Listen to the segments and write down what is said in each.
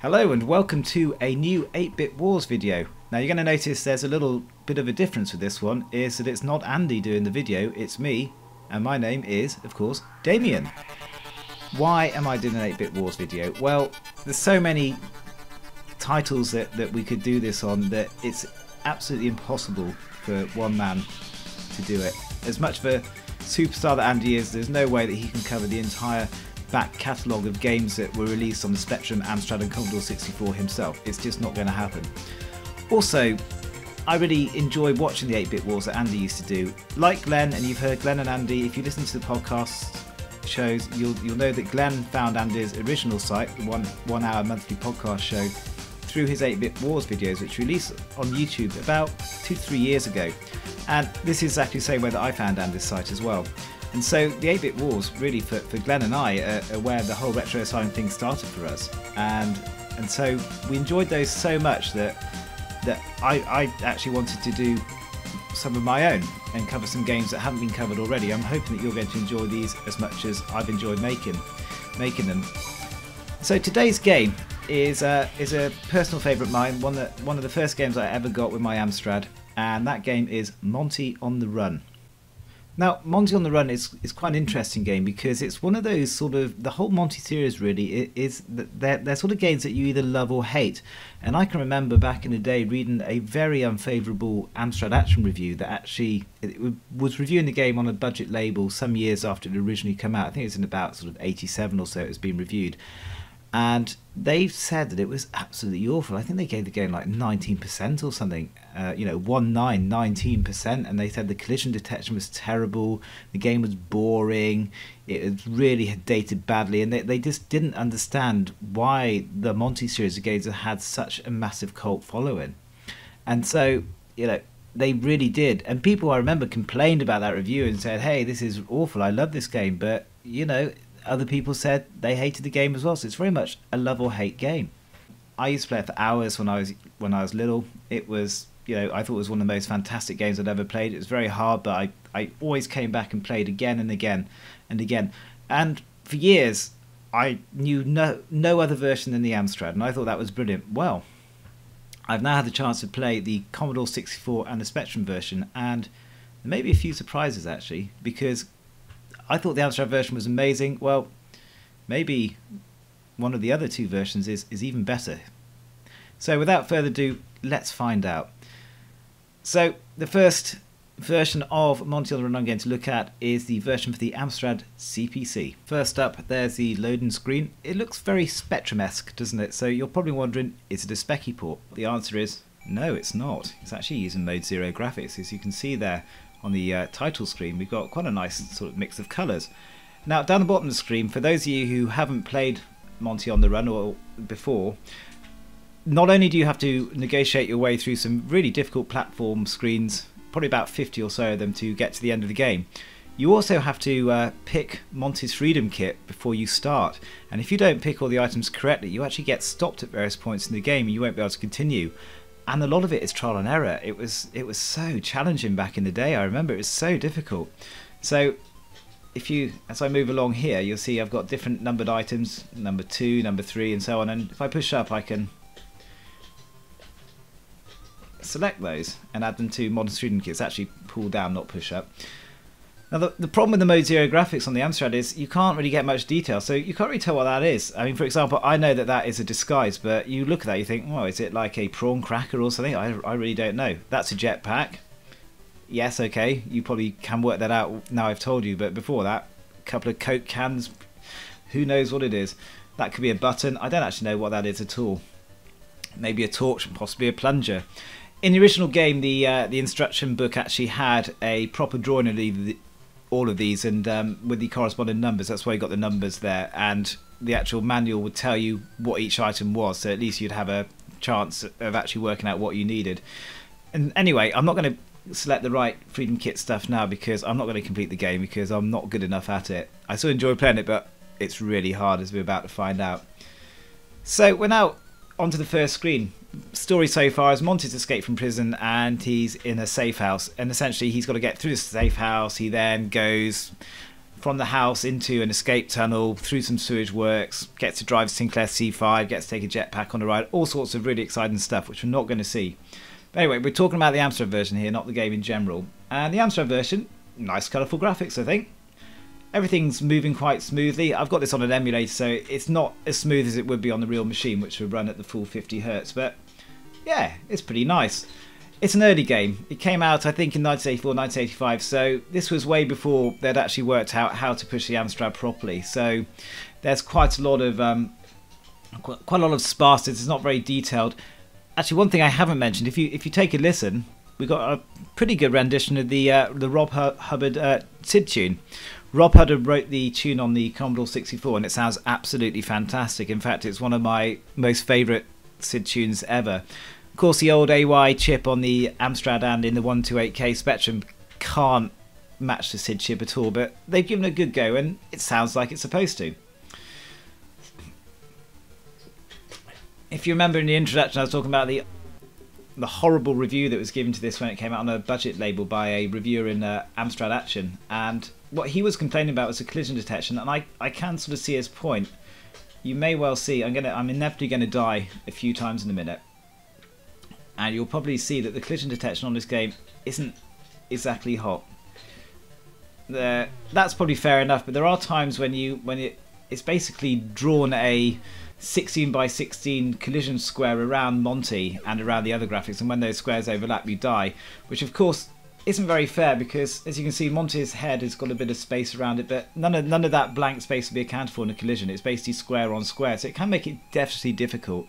Hello and welcome to a new 8-Bit Wars video. Now you're going to notice there's a little bit of a difference with this one, is that it's not Andy doing the video, it's me, and my name is, of course, Damien. Why am I doing an 8-Bit Wars video? Well, there's so many titles that we could do this on that it's absolutely impossible for one man to do it. As much of a superstar that Andy is, there's no way that he can cover the entire back catalogue of games that were released on the Spectrum, Amstrad and Commodore 64 himself. It's just not going to happen. Also, I really enjoy watching the 8-Bit Wars that Andy used to do. Like Glenn, and you've heard Glenn and Andy, if you listen to the podcast shows, you'll know that Glenn found Andy's original site, the one hour monthly podcast show, through his 8-Bit Wars videos, which released on YouTube about 2 to 3 years ago. And this is exactly the same way that I found Andy's site as well. And so the 8-Bit Wars, really for Glenn and I, are where the whole retro asylum thing started for us. And so we enjoyed those so much that I actually wanted to do some of my own and cover some games that haven't been covered already. I'm hoping that you're going to enjoy these as much as I've enjoyed making them. So today's game is a personal favourite of mine, one of the first games I ever got with my Amstrad, and that game is Monty On The Run. Now, Monty On The Run is quite an interesting game because it's one of those sort of, the whole Monty series really is they're sort of games that you either love or hate. And I can remember back in the day reading a very unfavourable Amstrad Action review that actually was reviewing the game on a budget label some years after it originally came out. I think it was in about sort of 87 or so it was being reviewed. And they said that it was absolutely awful. I think they gave the game like 19% or something, 19%, and they said the collision detection was terrible, the game was boring, it really had dated badly, and they just didn't understand why the Monty series of games had such a massive cult following. And so, they really did. And people, I remember, complained about that review and said, hey, this is awful, I love this game, but, other people said they hated the game as well, so it's very much a love or hate game. I used to play it for hours when I was little. It was, I thought it was one of the most fantastic games I'd ever played. It was very hard, but I always came back and played again and again and again. And for years, I knew no other version than the Amstrad, and I thought that was brilliant. Well, I've now had the chance to play the Commodore 64 and the Spectrum version, and there may be a few surprises actually, because I thought the Amstrad version was amazing. Well, maybe one of the other two versions is even better. So without further ado, let's find out. So the first version of Monty On The Run I'm going to look at is the version for the Amstrad CPC. First up, there's the loading screen. It looks very Spectrum-esque, doesn't it? So you're probably wondering, is it a Speccy port? The answer is no, it's not. It's actually using Mode 0 graphics, as you can see there. On the title screen, we've got quite a nice sort of mix of colours. Now, down the bottom of the screen, for those of you who haven't played Monty On The Run or before, not only do you have to negotiate your way through some really difficult platform screens, probably about 50 or so of them to get to the end of the game, you also have to pick Monty's Freedom Kit before you start. And if you don't pick all the items correctly, you actually get stopped at various points in the game and you won't be able to continue. And a lot of it is trial and error. It was so challenging back in the day. I remember it was so difficult. So as I move along here, you'll see I've got different numbered items, number 2, number 3 and so on, and if I push up I can select those and add them to Modern Student Kits. Actually pull down, not push up. Now the problem with the Mode 0 graphics on the Amstrad is you can't really get much detail, so you can't really tell what that is. I mean, for example, I know that is a disguise, but you look at that, you think, oh, is it like a prawn cracker or something? I really don't know. That's a jetpack. Yes, okay, you probably can work that out now I've told you, but before that, a couple of Coke cans, who knows what it is. That could be a button. I don't actually know what that is at all. Maybe a torch, possibly a plunger. In the original game, the instruction book actually had a proper drawing of all of these, and with the corresponding numbers. That's why you got the numbers there, and the actual manual would tell you what each item was, so at least you'd have a chance of actually working out what you needed. And anyway, I'm not going to select the right Freedom Kit stuff now because I'm not going to complete the game because I'm not good enough at it. I still enjoy playing it, but it's really hard, as we're about to find out. So we're now onto the first screen. Story so far is Monty's escaped from prison and he's in a safe house, and essentially he's got to get through the safe house. He then goes from the house into an escape tunnel, through some sewage works, gets to drive Sinclair C5, gets to take a jetpack on a ride, all sorts of really exciting stuff, which we're not going to see. But anyway, we're talking about the Amstrad version here, not the game in general. And the Amstrad version, nice colourful graphics, I think. Everything's moving quite smoothly. I've got this on an emulator, so it's not as smooth as it would be on the real machine, which would run at the full 50 Hz. But yeah, it's pretty nice. It's an early game. It came out, I think, in 1984, 1985, so this was way before they'd actually worked out how to push the Amstrad properly. So there's quite a lot of sparseness. It's not very detailed. Actually, one thing I haven't mentioned, if you take a listen, we got a pretty good rendition of the Rob Hubbard SID tune. Rob Hubbard wrote the tune on the Commodore 64, and it sounds absolutely fantastic. In fact, it's one of my most favourite SID tunes ever. Of course, the old AY chip on the Amstrad and in the 128K Spectrum can't match the SID chip at all, but they've given it a good go, and it sounds like it's supposed to. If you remember in the introduction, I was talking about the horrible review that was given to this when it came out on a budget label by a reviewer in Amstrad Action, and what he was complaining about was the collision detection, and I can sort of see his point. You may well see, I'm inevitably going to die a few times in a minute, and you'll probably see that the collision detection on this game isn't exactly hot. That's probably fair enough, but there are times when it's basically drawn a 16 by 16 collision square around Monty and around the other graphics, and when those squares overlap you die, which of course isn't very fair, because as you can see, Monty's head has got a bit of space around it, but none of that blank space will be accounted for in a collision. It's basically square on square, so it can make it definitely difficult.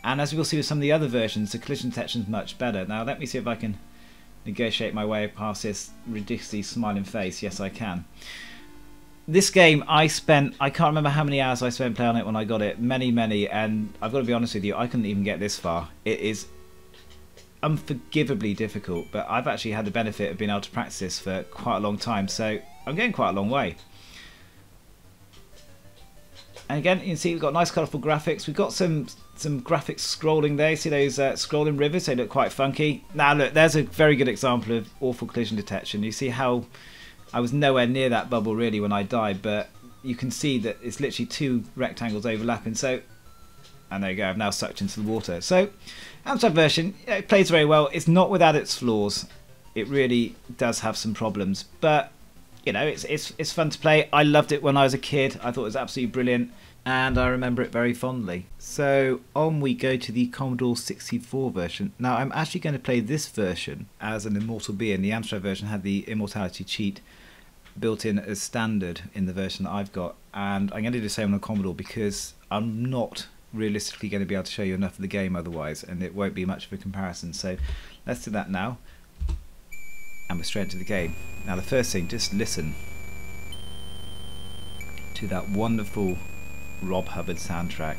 And as we'll see with some of the other versions, the collision detection is much better. Now let me see if I can negotiate my way past this ridiculously smiling face. Yes, I can. This game, I can't remember how many hours I spent playing on it when I got it. Many, and I've got to be honest with you, I couldn't even get this far. It is unforgivably difficult, but I've actually had the benefit of being able to practice this for quite a long time, so I'm getting quite a long way. And again, you can see we've got nice colourful graphics. We've got some graphics scrolling there. See those scrolling rivers? They look quite funky. Now look, there's a very good example of awful collision detection. You see how I was nowhere near that bubble really when I died, but you can see that it's literally two rectangles overlapping. So, and there you go, I've now sucked into the water. So, Amstrad version, it plays very well. It's not without its flaws. It really does have some problems, but you know, it's fun to play. I loved it when I was a kid. I thought it was absolutely brilliant, and I remember it very fondly. So on we go to the Commodore 64 version. Now I'm actually going to play this version as an immortal being. The Amstrad version had the immortality cheat built in as standard in the version that I've got, and I'm going to do the same on the Commodore because I'm not realistically going to be able to show you enough of the game otherwise, and it won't be much of a comparison. So let's do that now, and we're straight into the game. Now the first thing, just listen to that wonderful Rob Hubbard soundtrack.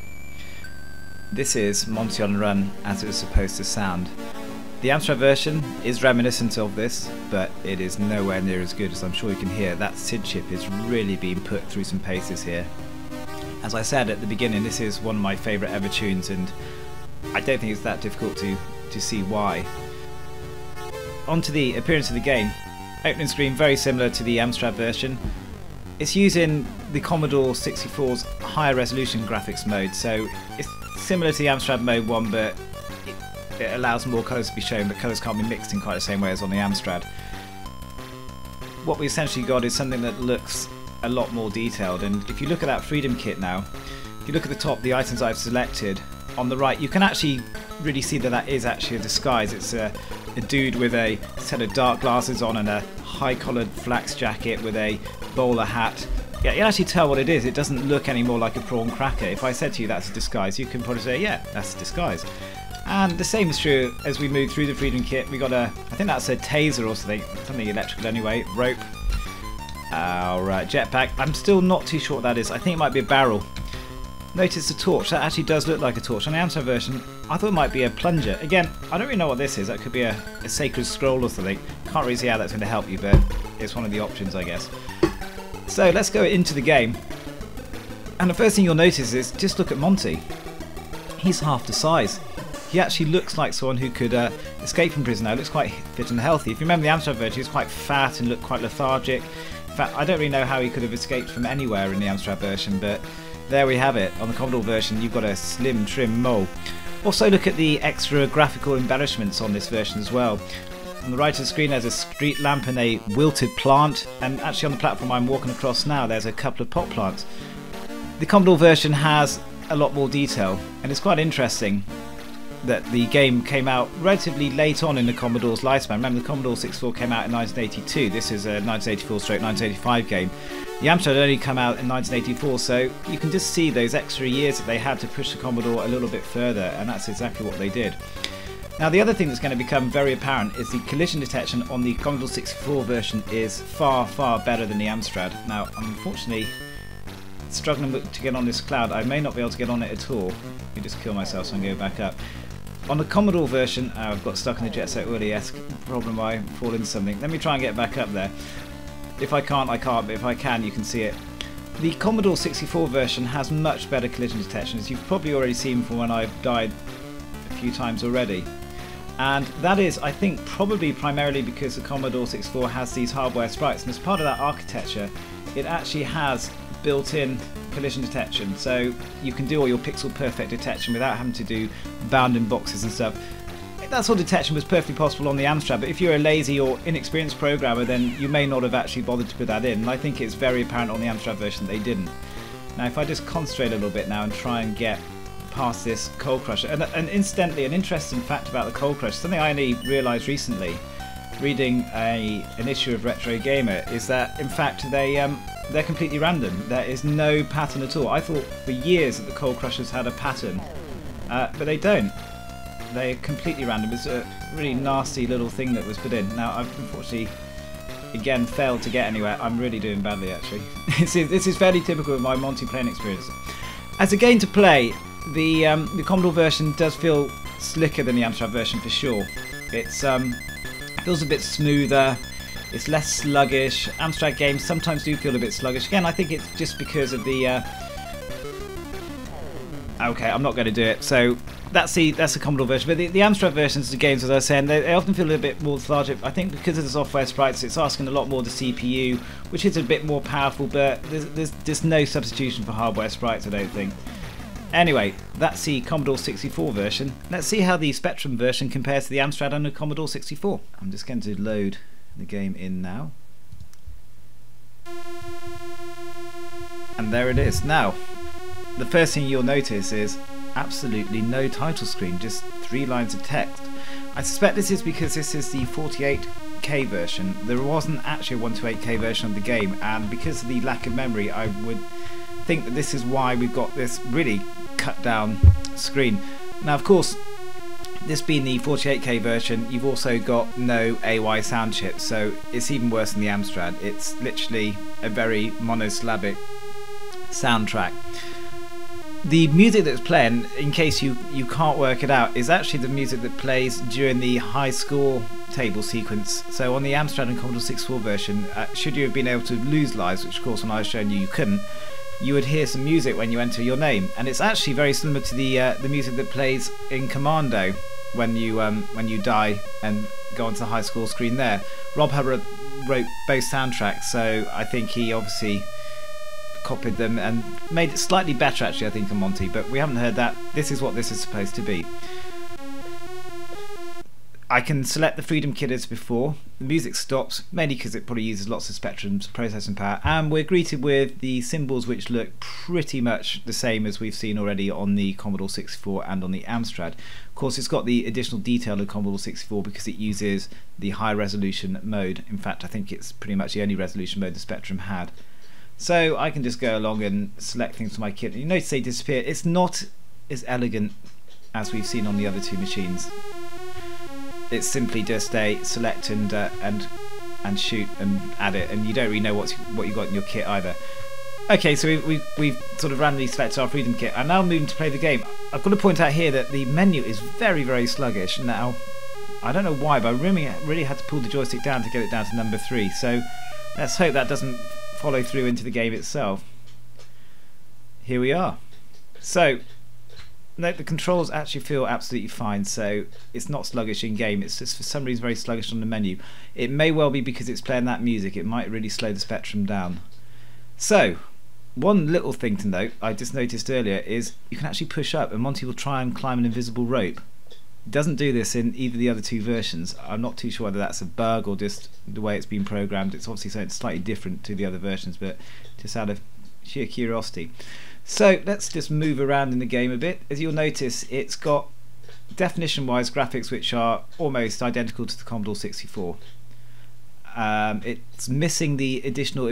This is Monty On The Run as it was supposed to sound. The Amstrad version is reminiscent of this, but it is nowhere near as good, as I'm sure you can hear. That SID chip is really being put through some paces here. As I said at the beginning, this is one of my favourite ever tunes, and I don't think it's that difficult to see why. On to the appearance of the game. Opening screen very similar to the Amstrad version. It's using the Commodore 64's higher resolution graphics mode, so it's similar to the Amstrad mode 1, but it allows more colours to be shown, but colours can't be mixed in quite the same way as on the Amstrad. What we essentially got is something that looks a lot more detailed, and if you look at that Freedom Kit now, if you look at the top, the items I've selected, on the right you can actually really see that is actually a disguise. It's a dude with a set of dark glasses on and a high collared flax jacket with a bowler hat. Yeah, you can actually tell what it is. It doesn't look any more like a prawn cracker. If I said to you that's a disguise, you can probably say, yeah, that's a disguise. And the same is true as we move through the Freedom Kit. We got I think that's a taser or something electrical anyway, rope, our jetpack. I'm still not too sure what that is. I think it might be a barrel. Notice the torch, that actually does look like a torch. On the Amstrad version, I thought it might be a plunger. Again, I don't really know what this is. That could be a sacred scroll or something. Can't really see how that's going to help you, but it's one of the options, I guess. So let's go into the game. And the first thing you'll notice is, just look at Monty. He's half the size. He actually looks like someone who could escape from prison now. Looks quite fit and healthy. If you remember the Amstrad version, he was quite fat and looked quite lethargic. In fact, I don't really know how he could have escaped from anywhere in the Amstrad version, but there we have it. On the Commodore version, you've got a slim, trim mole. Also look at the extra graphical embellishments on this version as well. On the right of the screen there's a street lamp and a wilted plant, and actually on the platform I'm walking across now there's a couple of pot plants. The Commodore version has a lot more detail, and it's quite interesting that the game came out relatively late on in the Commodore's lifespan. Remember, the Commodore 64 came out in 1982, this is a 1984/1985 game. The Amstrad only came out in 1984, so you can just see those extra years that they had to push the Commodore a little bit further, and that's exactly what they did. Now the other thing that's going to become very apparent is the collision detection on the Commodore 64 version is far, far better than the Amstrad. Now, I'm unfortunately struggling to get on this cloud. I may not be able to get on it at all. Let me just kill myself so I can go back up. On the Commodore version, I've got stuck in the Jet Set Willy-esque problem. I fall into something. Let me try and get back up there. If I can't, I can't, but if I can, you can see it. The Commodore 64 version has much better collision detection, as you've probably already seen from when I've died a few times already. And that is, I think, probably primarily because the Commodore 64 has these hardware sprites, and as part of that architecture, it actually has built-in collision detection, so you can do all your pixel perfect detection without having to do bounding boxes and stuff. That sort of detection was perfectly possible on the Amstrad, but if you're a lazy or inexperienced programmer, then you may not have actually bothered to put that in, and I think it's very apparent on the Amstrad version that they didn't. Now if I just concentrate a little bit now and try and get past this Coal Crusher, and incidentally, an interesting fact about the Coal Crusher, something I only realised recently reading an issue of Retro Gamer, is that in fact they're completely random. There is no pattern at all. I thought for years that the Coal Crushers had a pattern, but they don't. They're completely random. It's a really nasty little thing that was put in. Now I've unfortunately again failed to get anywhere. I'm really doing badly actually. This is fairly typical of my Monty playing experience. As a game to play, the Commodore version does feel slicker than the Amstrad version for sure. It's feels a bit smoother, it's less sluggish. Amstrad games sometimes do feel a bit sluggish. Again, I think it's just because of the okay, I'm not going to do it. So that's the Commodore version, but the Amstrad versions of the games, as I was saying, they often feel a bit more lethargic. I think because of the software sprites, it's asking a lot more of the CPU, which is a bit more powerful, but there's no substitution for hardware sprites, I don't think. Anyway, that's the Commodore 64 version. Let's see how the Spectrum version compares to the Amstrad and the Commodore 64. I'm just going to load the game in now. And there it is. Now, the first thing you'll notice is absolutely no title screen, just 3 lines of text. I suspect this is because this is the 48K version. There wasn't actually a 128K version of the game, and because of the lack of memory, I would think that this is why we've got this really cut down screen. Now of course, this being the 48K version, you've also got no AY sound chip, so it's even worse than the Amstrad. It's literally a very monosyllabic soundtrack. The music that's playing, in case you can't work it out, is actually the music that plays during the high score table sequence. So on the Amstrad and Commodore 64 version, should you have been able to lose lives, which of course when I was showing you couldn't, you would hear some music when you enter your name, and it's actually very similar to the music that plays in Commando when you die and go onto the high score screen there. Rob Hubbard wrote both soundtracks, so I think he obviously copied them and made it slightly better actually, I think, on Monty, but we haven't heard that. This is what this is supposed to be. I can select the Freedom Kit as before. The music stops, mainly because it probably uses lots of Spectrum's processing power, and we're greeted with the symbols which look pretty much the same as we've seen already on the Commodore 64 and on the Amstrad. Of course, it's got the additional detail of Commodore 64 because it uses the high resolution mode. In fact, I think it's pretty much the only resolution mode the Spectrum had. So I can just go along and select things for my kit. You notice they disappear. It's not as elegant as we've seen on the other two machines. It's simply just a select and shoot and add it, and you don't really know what you got in your kit either. Okay, so we've sort of randomly selected our Freedom Kit. I'm now moving to play the game. I've got to point out here that the menu is very, very sluggish. Now, I don't know why, but I really had to pull the joystick down to get it down to number 3. So let's hope that doesn't follow through into the game itself. Here we are. So No, the controls actually feel absolutely fine, so it's not sluggish in game. It's just for some reason very sluggish on the menu. It may well be because it's playing that music. It might really slow the Spectrum down. So, one little thing to note, I just noticed earlier, is you can actually push up and Monty will try and climb an invisible rope. It doesn't do this in either of the other two versions. I'm not too sure whether that's a bug or just the way it's been programmed. It's obviously something slightly different to the other versions, but just out of sheer curiosity. So let's just move around in the game a bit. As you'll notice, it's got definition-wise graphics which are almost identical to the Commodore 64. It's missing the additional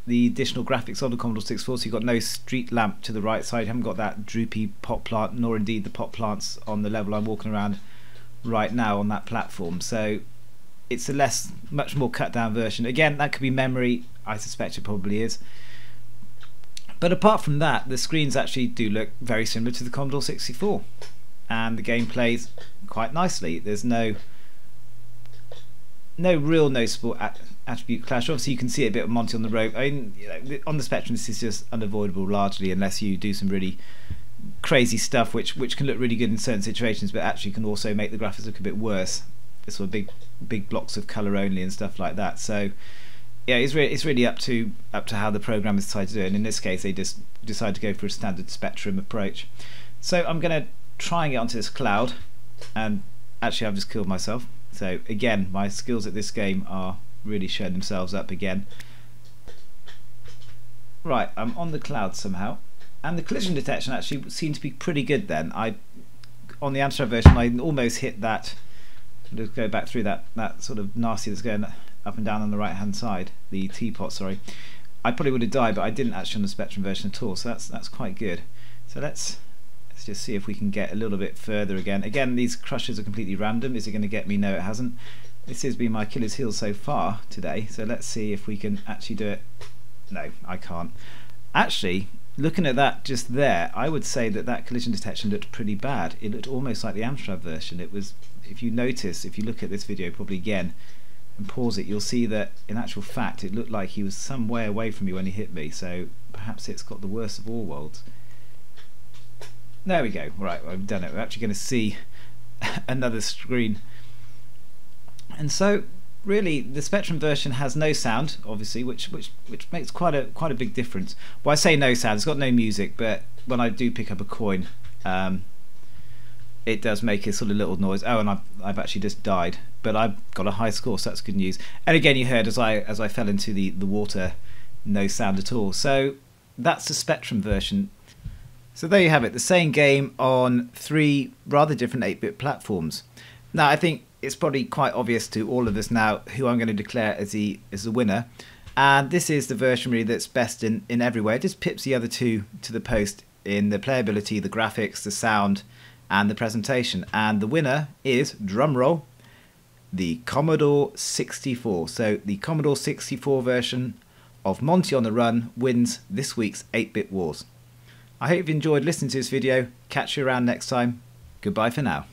graphics on the Commodore 64, so you've got no street lamp to the right side, you haven't got that droopy pot plant, nor indeed the pot plants on the level I'm walking around right now on that platform. So it's a much more cut down version. Again, that could be memory, I suspect it probably is. But apart from that, the screens actually do look very similar to the Commodore 64, and the game plays quite nicely. There's no real noticeable attribute clash. Obviously you can see a bit of Monty on the Rope. I mean, on the Spectrum this is just unavoidable largely, unless you do some really crazy stuff which can look really good in certain situations, but actually can also make the graphics look a bit worse. It's sort of big blocks of colour only and stuff like that. So yeah, it's really up to how the programmers decide to do it, and in this case they just decide to go for a standard Spectrum approach. So I'm going to try and get onto this cloud, and actually I've just killed myself. So again, my skills at this game are really showing themselves up again. Right, I'm on the cloud somehow, and the collision detection actually seemed to be pretty good then. On the Amstrad version I almost hit that, let's go back through that sort of nasty that's going up and down on the right hand side, the teapot, sorry. I probably would have died, but I didn't actually on the Spectrum version at all, so that's quite good. So let's just see if we can get a little bit further again. Again, these crushes are completely random. Is it going to get me? No, it hasn't. This has been my Achilles heel so far today, so let's see if we can actually do it. No, I can't. Actually, looking at that just there, I would say that collision detection looked pretty bad. It looked almost like the Amstrad version. It was, if you notice, if you look at this video probably again and pause it, you'll see that in actual fact it looked like he was some way away from me when he hit me, so perhaps it's got the worst of all worlds. There we go. Right, I've done it. We're actually going to see another screen. And so really the Spectrum version has no sound, obviously, which makes quite a big difference. Well, I say no sound, it's got no music, but when I do pick up a coin, it does make a sort of little noise. Oh, and I've actually just died, but I've got a high score, so that's good news. And again, you heard as I fell into the water, no sound at all. So that's the Spectrum version. So there you have it, the same game on 3 rather different 8-bit platforms. Now I think it's probably quite obvious to all of us now who I'm going to declare as the winner, and this is the version really that's best in every way. It just pips the other two to the post in the playability, the graphics, the sound and the presentation, and the winner is, drumroll, the Commodore 64. So the Commodore 64 version of Monty on the Run wins this week's 8-Bit Wars. I hope you've enjoyed listening to this video. Catch you around next time. Goodbye for now.